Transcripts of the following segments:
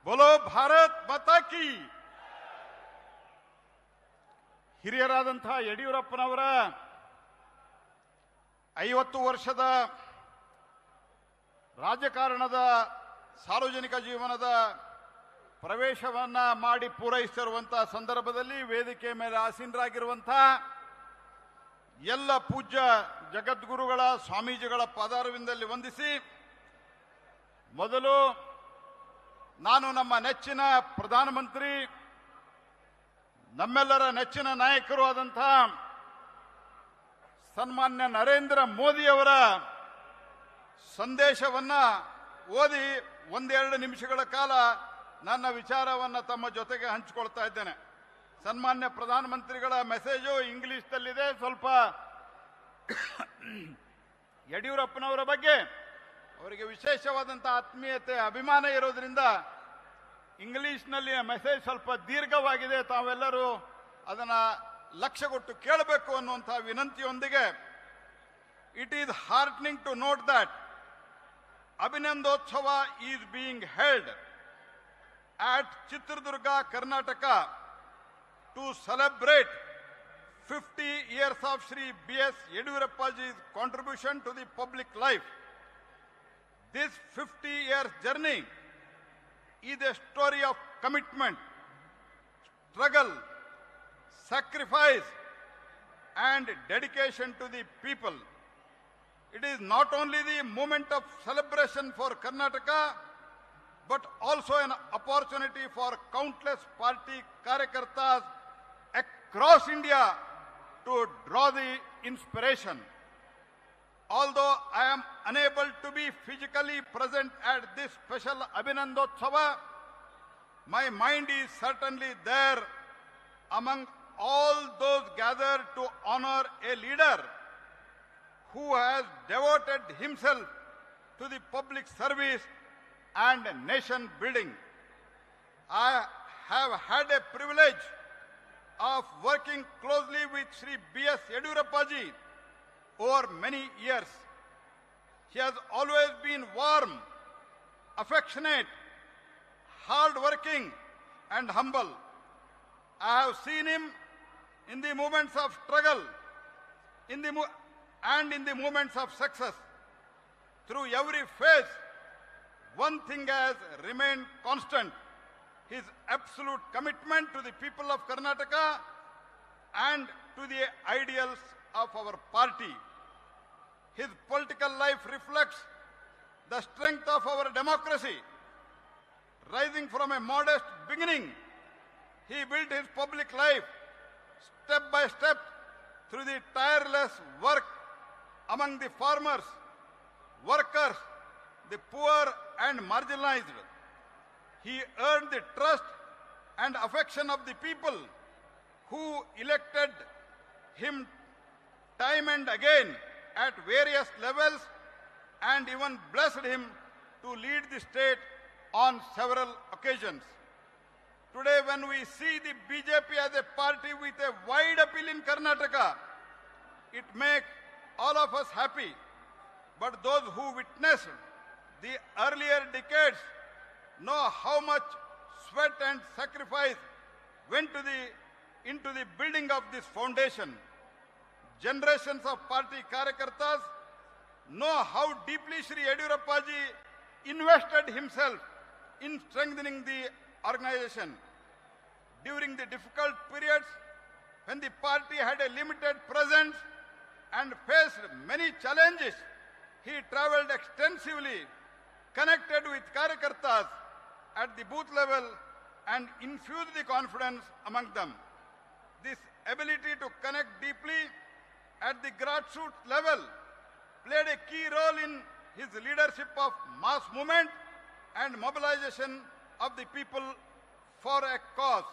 बोलो भारत माता की ಹಿರಿಯರಾದಂತಹ ಯಡಿಯೂರಪ್ಪನವರ 50 ವರ್ಷದ ರಾಜಕಾರಣದ ಸಾರ್ವಜನಿಕ ಜೀವನದ ಪ್ರವೇಶವನ್ನ ಮಾಡಿ ಪೂರೈಸಿರುವಂತಹ ಸಂದರ್ಭದಲ್ಲಿ ವೇದಿಕೆ ಮೇಲೆ ಆಸೀನರಾಗಿರುವಂತಹ ಎಲ್ಲ ಪೂಜ್ಯ ಜಗದ್ಗುರುಗಳ ಸ್ವಾಮೀಜಿಗಳ ಪಾದಾರವಿಂದದಲ್ಲಿ ವಂದಿಸಿ ಮೊದಲು ನಾನು ನಮ್ಮ ನೆಚ್ಚಿನ ಪ್ರಧಾನಮಂತ್ರಿ ನಮ್ಮೆಲ್ಲರ ನೆಚ್ಚಿನ ನಾಯಕರು ಆದಂತಹ ಸನ್ಮಾನ್ಯ ನರೇಂದ್ರ ಮೋದಿಯವರ ಸಂದೇಶವನ್ನ ಓದಿ ಒಂದೆರಡು ನಿಮಿಷಗಳ ಕಾಲ ನನ್ನ ವಿಚಾರವನ್ನು ತಮ್ಮ ಜೊತೆಗೆ ಹಂಚಿಕೊಳ್ತಾ ಇದ್ದೇನೆ. ಸನ್ಮಾನ್ಯ ಪ್ರಧಾನಮಂತ್ರಿಗಳ ಮೆಸೇಜು ಇಂಗ್ಲಿಷ್ನಲ್ಲಿದೆ. ಸ್ವಲ್ಪ ಯಡಿಯೂರಪ್ಪನವರ ಬಗ್ಗೆ ಅವರಿಗೆ ವಿಶೇಷವಾದಂತಹ ಆತ್ಮೀಯತೆ ಅಭಿಮಾನ ಇರೋದ್ರಿಂದ ಇಂಗ್ಲಿಷ್ನಲ್ಲಿ ಮೆಸೇಜ್ ಸ್ವಲ್ಪ ದೀರ್ಘವಾಗಿದೆ. ತಾವೆಲ್ಲರೂ ಅದನ್ನ ಲಕ್ಷ್ಯ ಕೊಟ್ಟು ಕೇಳಬೇಕು ಅನ್ನುವಂತಹ ವಿನಂತಿಯೊಂದಿಗೆ, it is heartening to note that ಅಭಿನಂದೋತ್ಸವ is being held at Chitradurga, Karnataka to celebrate 50 years of Shri B.S. Yediyurappaji's contribution to the public life. This 50 years journey is a story of commitment, struggle, sacrifice and dedication to the people. It is not only the moment of celebration for Karnataka but also an opportunity for countless party karyakartas across India to draw the inspiration. Although I am unable to be physically present at this special Abhinandotsava, my mind is certainly there among all those gathered to honor a leader who has devoted himself to the public service and nation building. I have had a privilege of working closely with Shri B.S. Yediyurappaji over many years. He has always been warm, affectionate, hard-working and humble. I have seen him in the moments of struggle and in the moments of success. Through every phase, one thing has remained constant: his absolute commitment to the people of Karnataka and to the ideals of our party. His political life reflects the strength of our democracy. Rising from a modest beginning, he built his public life step by step through the tireless work among the farmers, workers, the poor and marginalized. He earned the trust and affection of the people who elected him time and again at various levels and even blessed him to lead the state on several occasions. Today, when we see the BJP as a party with a wide appeal in Karnataka, it makes all of us happy. But those who witnessed the earlier decades know how much sweat and sacrifice went into the building of this foundation. Generations of party karyakartas know how deeply Shri Yediyurappaji invested himself in strengthening the organization. During the difficult periods when the party had a limited presence and faced many challenges, he traveled extensively, connected with karyakartas at the booth level and infused the confidence among them. This ability to connect deeply at the grassroots level played a key role in his leadership of mass movement and mobilization of the people for a cause.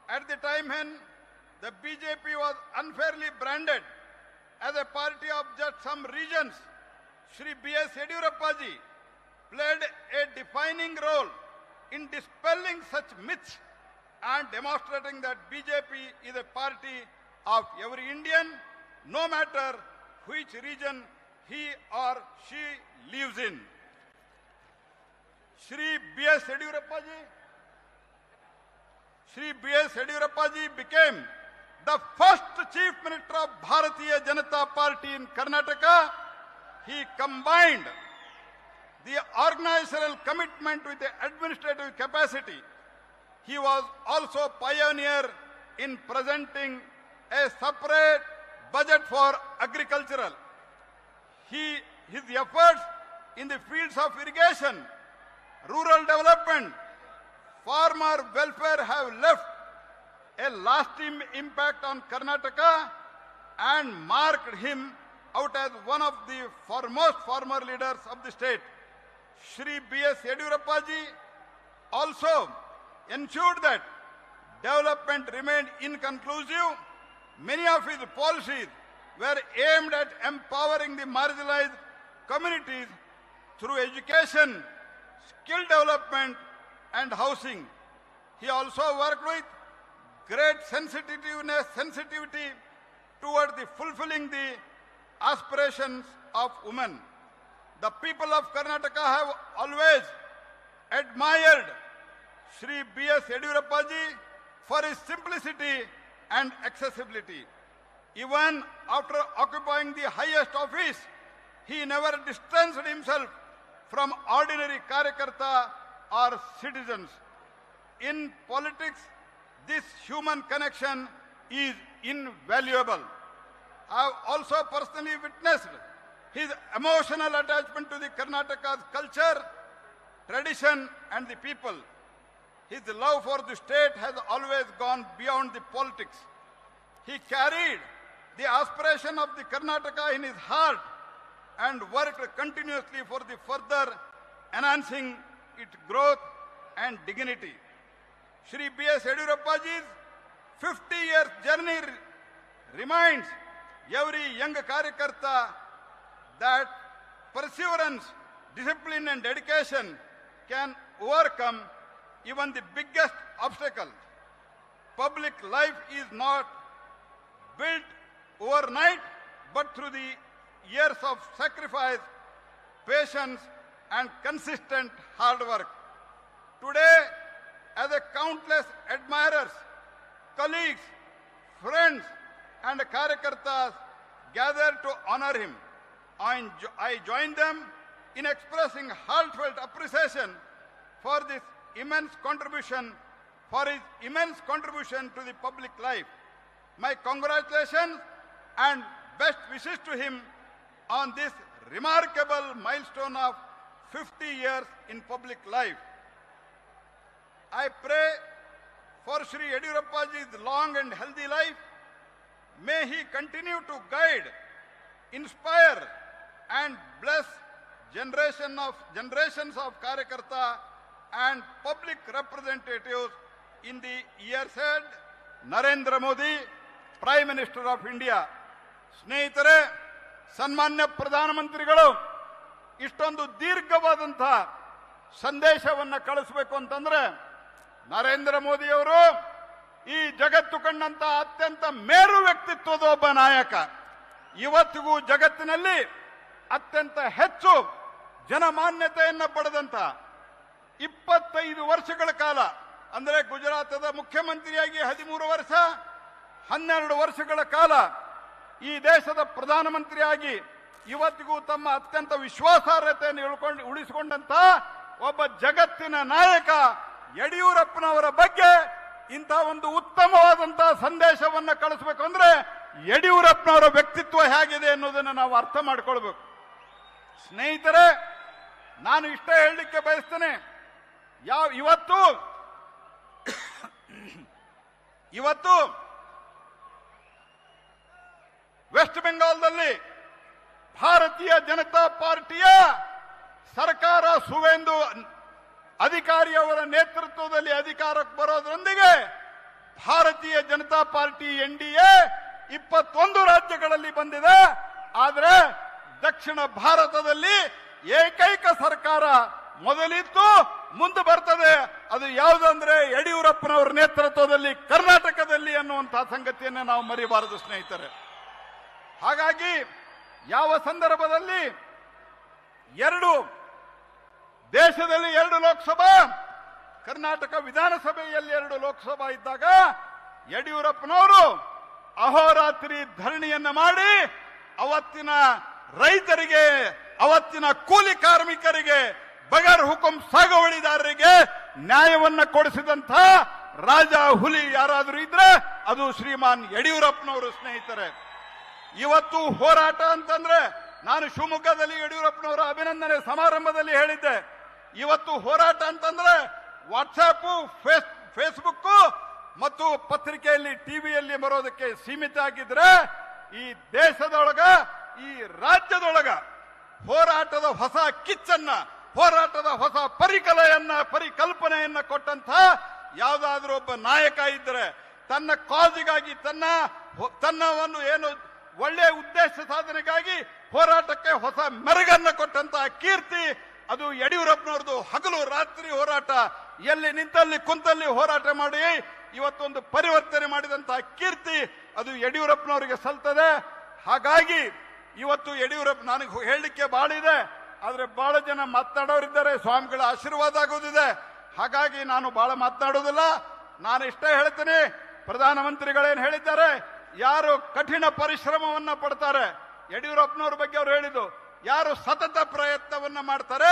At the time when the BJP was unfairly branded as a party of just some regions, Shri B.S. Yediyurappaji played a defining role in dispelling such myths and demonstrating that BJP is a party of every Indian, no matter which region he or she lives in. Shri B.S. Yediyurappa ji became the first Chief Minister of Bharatiya Janata Party in Karnataka. He combined the organizational commitment with the administrative capacity. He was also pioneer in presenting a separate budget for agricultural. His efforts in the fields of irrigation, rural development, farmer welfare have left a lasting impact on Karnataka and marked him out as one of the foremost farmer leaders of the state. Shri B.S. Yediyurappa ji also ensured that development remained inconclusive. Many of his policies were aimed at empowering the marginalized communities through education, skill development, and housing. He also worked with great sensitivity toward the fulfilling the aspirations of women. The people of Karnataka have always admired Shri B.S. Yediyurappa ji for his simplicity and accessibility. Even after occupying the highest office, he never distanced himself from ordinary Karyakarta or citizens. In politics, this human connection is invaluable. I have also personally witnessed his emotional attachment to the Karnataka's culture, tradition, and the people. His love for the state has always gone beyond the politics. He carried the aspiration of the Karnataka in his heart and worked continuously for the further enhancing its growth and dignity. Shri B.S. Yediyurappa ji's 50-year journey reminds every young Karyakarta that perseverance, discipline, and dedication can overcome even the biggest obstacle. Public life is not built overnight, but through the years of sacrifice, patience, and consistent hard work. Today, as a countless admirers, colleagues, friends, and Karyakartas gather to honor him, I join them in expressing heartfelt appreciation for his immense contribution to the public life. My congratulations and best wishes to him on this remarkable milestone of 50 years in public life. I pray for Shri Yediyurappa ji's long and healthy life. May he continue to guide, inspire, and bless generations of Karyakarta and public representatives in the years ahead. Narendra Modi, Prime Minister of India. ಸ್ನೇಹಿತರೆ, ಸನ್ಮಾನ್ಯ ಪ್ರಧಾನಮಂತ್ರಿಗಳು ಇಷ್ಟೊಂದು ದೀರ್ಘವಾದಂಥ ಸಂದೇಶವನ್ನು ಕಳಿಸಬೇಕು ಅಂತಂದ್ರೆ ನರೇಂದ್ರ ಮೋದಿಯವರು ಈ ಜಗತ್ತು ಕಂಡಂತ ಅತ್ಯಂತ ಮೇರು ವ್ಯಕ್ತಿತ್ವದ ಒಬ್ಬ ನಾಯಕ. ಇವತ್ತಿಗೂ ಜಗತ್ತಿನಲ್ಲಿ ಅತ್ಯಂತ ಹೆಚ್ಚು ಜನಮಾನ್ಯತೆಯನ್ನು ಪಡೆದಂತ 25 ವರ್ಷಗಳ ಕಾಲ ಅಂದರೆ ಗುಜರಾತದ ಮುಖ್ಯಮಂತ್ರಿಯಾಗಿ 13 ವರ್ಷ, 12 ವರ್ಷಗಳ ಕಾಲ ಈ ದೇಶದ ಪ್ರಧಾನಮಂತ್ರಿಯಾಗಿ ಇವತ್ತಿಗೂ ತಮ್ಮ ಅತ್ಯಂತ ವಿಶ್ವಾಸಾರ್ಹತೆಯನ್ನು ಉಳಿಸಿಕೊಂಡಂತ ಒಬ್ಬ ಜಗತ್ತಿನ ನಾಯಕ ಯಡಿಯೂರಪ್ಪನವರ ಬಗ್ಗೆ ಇಂಥ ಒಂದು ಉತ್ತಮವಾದಂತಹ ಸಂದೇಶವನ್ನು ಕಳಿಸಬೇಕು ಅಂದ್ರೆ ಯಡಿಯೂರಪ್ಪನವರ ವ್ಯಕ್ತಿತ್ವ ಹೇಗಿದೆ ಅನ್ನೋದನ್ನು ನಾವು ಅರ್ಥ ಮಾಡ್ಕೊಳ್ಬೇಕು. ಸ್ನೇಹಿತರೆ, ನಾನು ಇಷ್ಟೇ ಹೇಳಲಿಕ್ಕೆ ಬಯಸ್ತೇನೆ, ಇವತ್ತು ವೆಸ್ಟ್ ಬೆಂಗಾಲ್ದಲ್ಲಿ ಭಾರತೀಯ ಜನತಾ ಪಾರ್ಟಿಯ ಸರ್ಕಾರ ಸುವೇಂದು ಅಧಿಕಾರಿಯವರ ನೇತೃತ್ವದಲ್ಲಿ ಅಧಿಕಾರಕ್ಕೆ ಬರೋದ್ರೊಂದಿಗೆ ಭಾರತೀಯ ಜನತಾ ಪಾರ್ಟಿ NDA 21 ರಾಜ್ಯಗಳಲ್ಲಿ ಬಂದಿದೆ. ಆದರೆ ದಕ್ಷಿಣ ಭಾರತದಲ್ಲಿ ಏಕೈಕ ಸರ್ಕಾರ ಮೊದಲಿತ್ತು, ಮುಂದೆ ಬರ್ತದೆ. ಅದು ಯಾವುದಂದ್ರೆ ಯಡಿಯೂರಪ್ಪನವರ ನೇತೃತ್ವದಲ್ಲಿ ಕರ್ನಾಟಕದಲ್ಲಿ ಅನ್ನುವಂತಹ ಸಂಗತಿಯನ್ನು ನಾವು ಮರಿಬಾರದು ಸ್ನೇಹಿತರೆ. ಹಾಗಾಗಿ ಯಾವ ಸಂದರ್ಭದಲ್ಲಿ ದೇಶದಲ್ಲಿ 2 ಕರ್ನಾಟಕ ವಿಧಾನಸಭೆಯಲ್ಲಿ 2 ಲೋಕಸಭಾ ಇದ್ದಾಗ ಯಡಿಯೂರಪ್ಪನವರು ಅಹೋರಾತ್ರಿ ಧರಣಿಯನ್ನ ಮಾಡಿ ಅವತ್ತಿನ ರೈತರಿಗೆ, ಅವತ್ತಿನ ಕೂಲಿ ಕಾರ್ಮಿಕರಿಗೆ, ಬಗರ್ ಹುಕುಂ ಸಾಗುವಳಿದಾರರಿಗೆ ನ್ಯಾಯವನ್ನ ಕೊಡಿಸಿದಂತ ರಾಜ ಹುಲಿ ಯಾರಾದರೂ ಇದ್ರೆ ಅದು ಶ್ರೀಮಾನ್ ಯಡಿಯೂರಪ್ಪನವರು. ಸ್ನೇಹಿತರೆ, ಇವತ್ತು ಹೋರಾಟ ಅಂತಂದ್ರೆ ನಾನು ಶಿವಮೊಗ್ಗದಲ್ಲಿ ಯಡಿಯೂರಪ್ಪನವರ ಅಭಿನಂದನೆ ಸಮಾರಂಭದಲ್ಲಿ ಹೇಳಿದ್ದೆ. ಇವತ್ತು ಹೋರಾಟ ಅಂತಂದ್ರೆ ವಾಟ್ಸ್ಆಪ್, ಫೇಸ್ಬುಕ್ ಮತ್ತು ಪತ್ರಿಕೆಯಲ್ಲಿ, ಟಿವಿಯಲ್ಲಿ ಬರೋದಕ್ಕೆ ಸೀಮಿತ ಆಗಿದ್ರೆ ಈ ದೇಶದೊಳಗ, ಈ ರಾಜ್ಯದೊಳಗ ಹೋರಾಟದ ಹೊಸ ಕಿಚ್ಚನ್ನ, ಹೋರಾಟದ ಹೊಸ ಪರಿಕಲ್ಪನೆಯನ್ನ ಕೊಟ್ಟಂತ ಯಾವುದಾದ್ರೂ ಒಬ್ಬ ನಾಯಕ ಇದ್ರೆ, ತನ್ನ ಕಾಜಿಗಾಗಿ, ತನ್ನವನ್ನು ಏನು ಒಳ್ಳೆಯ ಉದ್ದೇಶ ಸಾಧನೆಗಾಗಿ ಹೋರಾಟಕ್ಕೆ ಹೊಸ ಮೆರುಗನ್ನ ಕೊಟ್ಟಂತ ಕೀರ್ತಿ ಅದು ಯಡಿಯೂರಪ್ಪನವ್ರದ್ದು. ಹಗಲು ರಾತ್ರಿ ಹೋರಾಟ, ಎಲ್ಲಿ ನಿಂತಲ್ಲಿ ಕುಂತಲ್ಲಿ ಹೋರಾಟ ಮಾಡಿ ಇವತ್ತೊಂದು ಪರಿವರ್ತನೆ ಮಾಡಿದಂತಹ ಕೀರ್ತಿ ಅದು ಯಡಿಯೂರಪ್ಪನವರಿಗೆ ಸಲ್ತದೆ. ಹಾಗಾಗಿ ಇವತ್ತು ಯಡಿಯೂರಪ್ಪ, ನನಗೆ ಹೇಳಲಿಕ್ಕೆ ಬಹಳ ಇದೆ, ಆದ್ರೆ ಬಹಳ ಜನ ಮಾತನಾಡೋರಿದ್ದಾರೆ, ಸ್ವಾಮಿಗಳ ಆಶೀರ್ವಾದ ಆಗೋದಿದೆ. ಹಾಗಾಗಿ ನಾನು ಬಹಳ ಮಾತನಾಡೋದಿಲ್ಲ. ನಾನು ಇಷ್ಟೇ ಹೇಳ್ತೀನಿ, ಪ್ರಧಾನಮಂತ್ರಿಗಳೇನು ಹೇಳಿದ್ದಾರೆ, ಯಾರು ಕಠಿಣ ಪರಿಶ್ರಮವನ್ನ ಪಡ್ತಾರೆ, ಯಡಿಯೂರಪ್ಪನವ್ರ ಬಗ್ಗೆ ಅವರು ಹೇಳಿದ್ದು, ಯಾರು ಸತತ ಪ್ರಯತ್ನವನ್ನ ಮಾಡ್ತಾರೆ,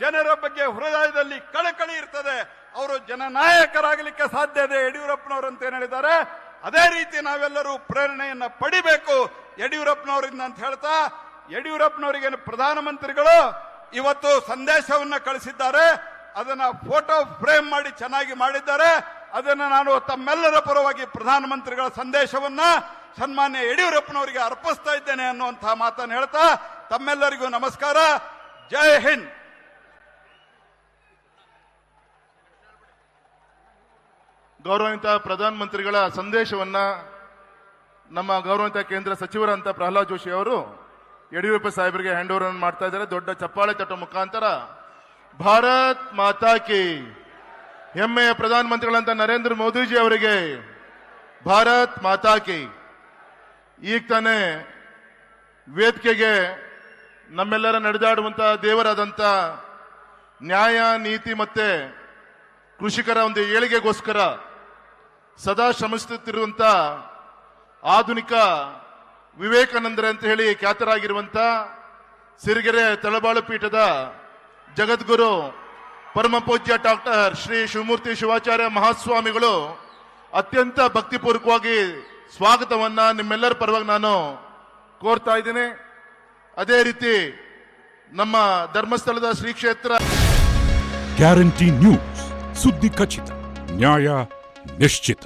ಜನರ ಬಗ್ಗೆ ಹೃದಯದಲ್ಲಿ ಕಳಕಳಿ ಇರ್ತದೆ, ಅವರು ಜನನಾಯಕರಾಗಲಿಕ್ಕೆ ಸಾಧ್ಯ ಇದೆ ಯಡಿಯೂರಪ್ಪನವರು ಅಂತ ಏನ್ ಹೇಳಿದ್ದಾರೆ. ಅದೇ ರೀತಿ ನಾವೆಲ್ಲರೂ ಪ್ರೇರಣೆಯನ್ನ ಪಡಿಬೇಕು ಯಡಿಯೂರಪ್ಪನವರಿಂದ ಅಂತ ಹೇಳ್ತಾ, ಯಡಿಯೂರಪ್ಪನವರಿಗೆ ಪ್ರಧಾನಮಂತ್ರಿಗಳು ಇವತ್ತು ಸಂದೇಶವನ್ನ ಕಳಿಸಿದ್ದಾರೆ. ಅದನ್ನ ಫೋಟೋ ಫ್ರೇಮ್ ಮಾಡಿ ಚೆನ್ನಾಗಿ ಮಾಡಿದ್ದಾರೆ. ಅದನ್ನ ನಾನು ತಮ್ಮೆಲ್ಲರ ಪರವಾಗಿ ಪ್ರಧಾನಮಂತ್ರಿಗಳ ಸಂದೇಶವನ್ನ ಸನ್ಮಾನ್ಯ ಯಡಿಯೂರಪ್ಪನವರಿಗೆ ಅರ್ಪಿಸ್ತಾ ಇದ್ದೇನೆ ಅನ್ನುವಂತಹ ಮಾತನ್ನು ಹೇಳ್ತಾ ತಮ್ಮೆಲ್ಲರಿಗೂ ನಮಸ್ಕಾರ. ಜೈ ಹಿಂದ್. ಗೌರವಾನ್ವಿತ ಪ್ರಧಾನಮಂತ್ರಿಗಳ ಸಂದೇಶವನ್ನ ನಮ್ಮ ಗೌರವಾನ್ವಿತ ಕೇಂದ್ರ ಸಚಿವರಂತ ಪ್ರಹ್ಲಾದ್ ಜೋಶಿ ಅವರು ಯಡಿಯೂರಪ್ಪ ಸಾಹೇಬರಿಗೆ ಹ್ಯಾಂಡ್ ಓವರ್ ಮಾಡ್ತಾ ಇದ್ದಾರೆ. ದೊಡ್ಡ ಚಪ್ಪಾಳೆ ತಟ್ಟೋ ಮುಖಾಂತರ ಭಾರತ್ ಮಾತಾ ಕಿ, ಹೆಮ್ಮೆಯ ಪ್ರಧಾನಮಂತ್ರಿಗಳಂತ ನರೇಂದ್ರ ಮೋದಿಜಿ ಅವರಿಗೆ ಭಾರತ್ ಮಾತಾ ಕಿ. ಈಗ ತಾನೇ ವೇದಿಕೆಗೆ ನಮ್ಮೆಲ್ಲರ ನಡೆದಾಡುವಂತ ದೇವರಾದಂತ ನ್ಯಾಯ, ನೀತಿ ಮತ್ತೆ ಕೃಷಿಕರ ಒಂದು ಏಳಿಗೆಗೋಸ್ಕರ ಸದಾ ಶ್ರಮಿಸುತ್ತಿರುವಂತ ಆಧುನಿಕ ವಿವೇಕಾನಂದರೇ ಅಂತ ಹೇಳಿ ಖ್ಯಾತರಾಗಿರುವಂತ ಸಿರಿಗೆರೆ ತಳಬಾಳು ಪೀಠದ ಜಗದ್ಗುರು ಪರಮ ಪೂಜ್ಯ ಡಾಕ್ಟರ್ ಶ್ರೀ ಶಿವಮೂರ್ತಿ ಶಿವಾಚಾರ್ಯ ಮಹಾಸ್ವಾಮಿಗಳು ಅತ್ಯಂತ ಭಕ್ತಿಪೂರ್ವಕವಾಗಿ ಸ್ವಾಗತವನ್ನ ನಿಮ್ಮೆಲ್ಲರ ಪರವಾಗಿ ನಾನು ಕೋರ್ತಾ ಇದ್ದೀನಿ. ಅದೇ ರೀತಿ ನಮ್ಮ ಧರ್ಮಸ್ಥಳದ ಶ್ರೀ ಕ್ಷೇತ್ರ ಗ್ಯಾರಂಟಿ ನ್ಯೂಸ್, ಸುದ್ದಿ ಖಚಿತ, ನ್ಯಾಯ ನಿಶ್ಚಿತ.